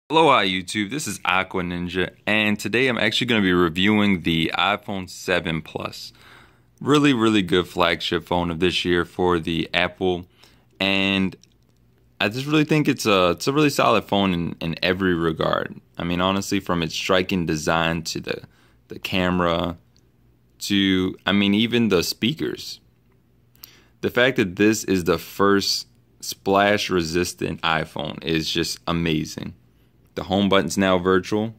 Aloha YouTube, this is AcquaNINJA, and today I'm actually going to be reviewing the iPhone 7 Plus. Really good flagship phone of this year for the Apple, and I just really think it's a really solid phone in every regard. I mean, honestly, from its striking design to the camera to, I mean, even the speakers. The fact that this is the first splash-resistant iPhone is just amazing. The home button's now virtual.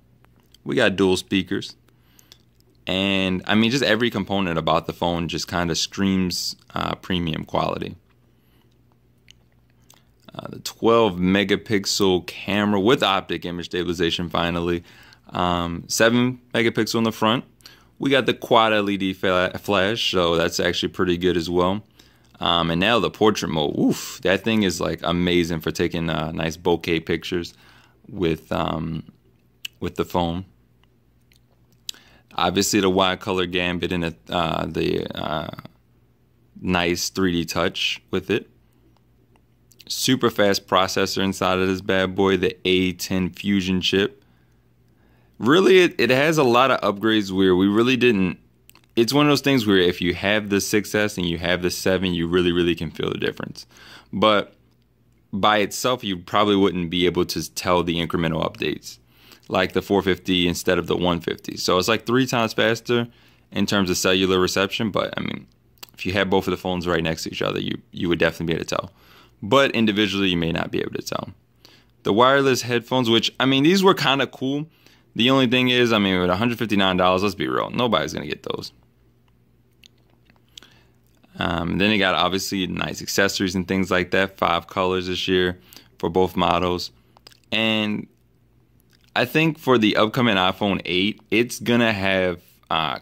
We got dual speakers. And I mean, just every component about the phone just kind of screams premium quality. The 12 megapixel camera with optic image stabilization finally. 7 megapixel in the front. We got the quad LED flash, so that's actually pretty good as well. And now the portrait mode. Oof, that thing is like amazing for taking nice bokeh pictures with the phone. Obviously the wide color gambit and the nice 3D touch with it. Super fast processor inside of this bad boy, the A10 Fusion chip. Really, it has a lot of upgrades where we really didn't. It's one of those things where if you have the 6S and you have the 7, you really can feel the difference. But by itself, you probably wouldn't be able to tell the incremental updates, like the 450 instead of the 150. So it's like 3 times faster in terms of cellular reception. But I mean, if you had both of the phones right next to each other, you would definitely be able to tell. But individually, you may not be able to tell. The wireless headphones, which I mean, these were kind of cool. The only thing is, I mean, with $159, let's be real, nobody's gonna get those. Then they got obviously nice accessories and things like that. 5 colors this year for both models. And I think for the upcoming iPhone 8, it's going to have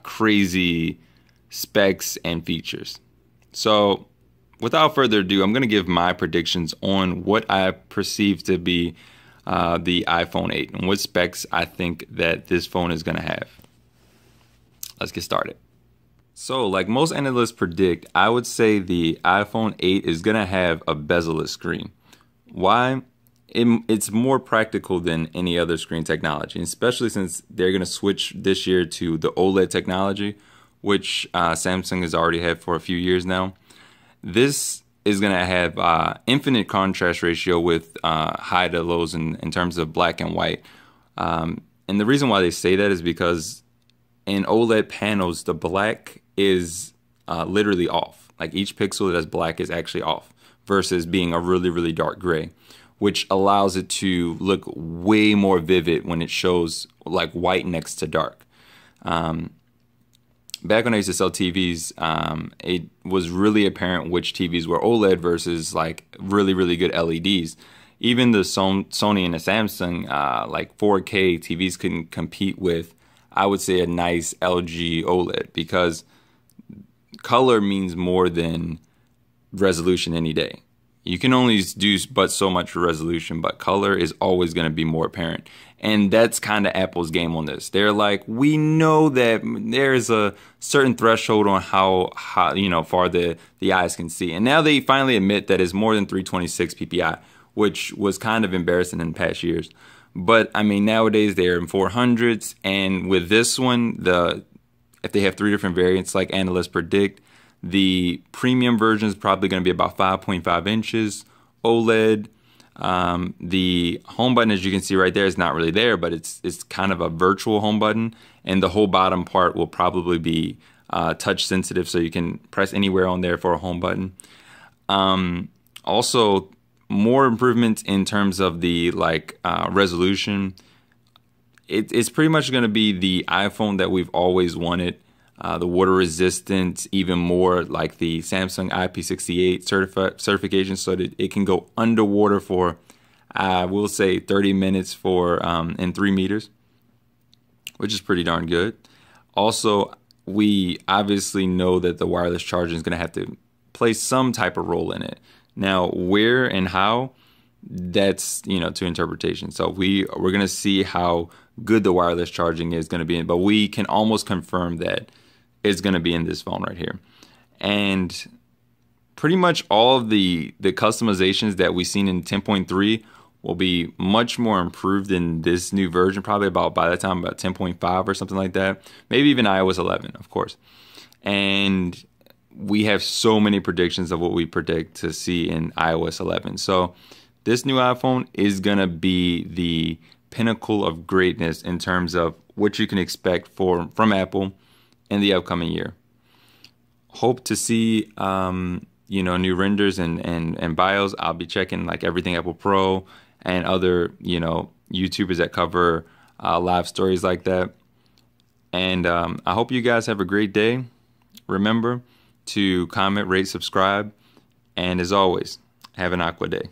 crazy specs and features. So without further ado, I'm going to give my predictions on what I perceive to be the iPhone 8 and what specs I think that this phone is going to have. Let's get started. So, like most analysts predict, I would say the iPhone 8 is going to have a bezel-less screen. Why? It's more practical than any other screen technology, especially since they're going to switch this year to the OLED technology, which Samsung has already had for a few years now. This is going to have infinite contrast ratio with high to lows in terms of black and white. And the reason why they say that is because in OLED panels, the black is literally off. Like each pixel that's black is actually off versus being a really dark gray, which allows it to look way more vivid when it shows like white next to dark. Back when I used to sell TVs, it was really apparent which TVs were OLED versus like really good LEDs. Even the Sony and the Samsung like 4K TVs couldn't compete with, I would say, a nice LG OLED, because color means more than resolution any day. You can only do but so much resolution, but color is always going to be more apparent. And that's kind of Apple's game on this. They're like, we know that there's a certain threshold on how far the eyes can see. And now they finally admit that it's more than 326 ppi, which was kind of embarrassing in past years. But I mean, nowadays they're in 400s, and with this one, if they have 3 different variants like analysts predict, the premium version is probably going to be about 5.5 inches OLED. The home button, as you can see right there, is not really there, but it's kind of a virtual home button, and the whole bottom part will probably be touch sensitive, so you can press anywhere on there for a home button. Also, more improvements in terms of the resolution. It's pretty much going to be the iPhone that we've always wanted. The water resistant, even more like the Samsung IP68 certification, so that it can go underwater for, we'll say 30 minutes for in 3 meters, which is pretty darn good. Also, we obviously know that the wireless charging is going to have to play some type of role in it. Now, where and how, that's, to interpretation. So we're going to see how good the wireless charging is going to be, but we can almost confirm that it's going to be in this phone right here. And pretty much all of the customizations that we've seen in 10.3 will be much more improved in this new version, probably about by that time about 10.5 or something like that. Maybe even iOS 11, of course. And we have so many predictions of what we predict to see in iOS 11. So this new iPhone is going to be the pinnacle of greatness in terms of what you can expect from Apple in the upcoming year. Hope to see new renders and bios. I'll be checking like Everything Apple Pro and other YouTubers that cover live stories like that. And I hope you guys have a great day. Remember to comment, rate, subscribe, and as always, have an Aqua Day.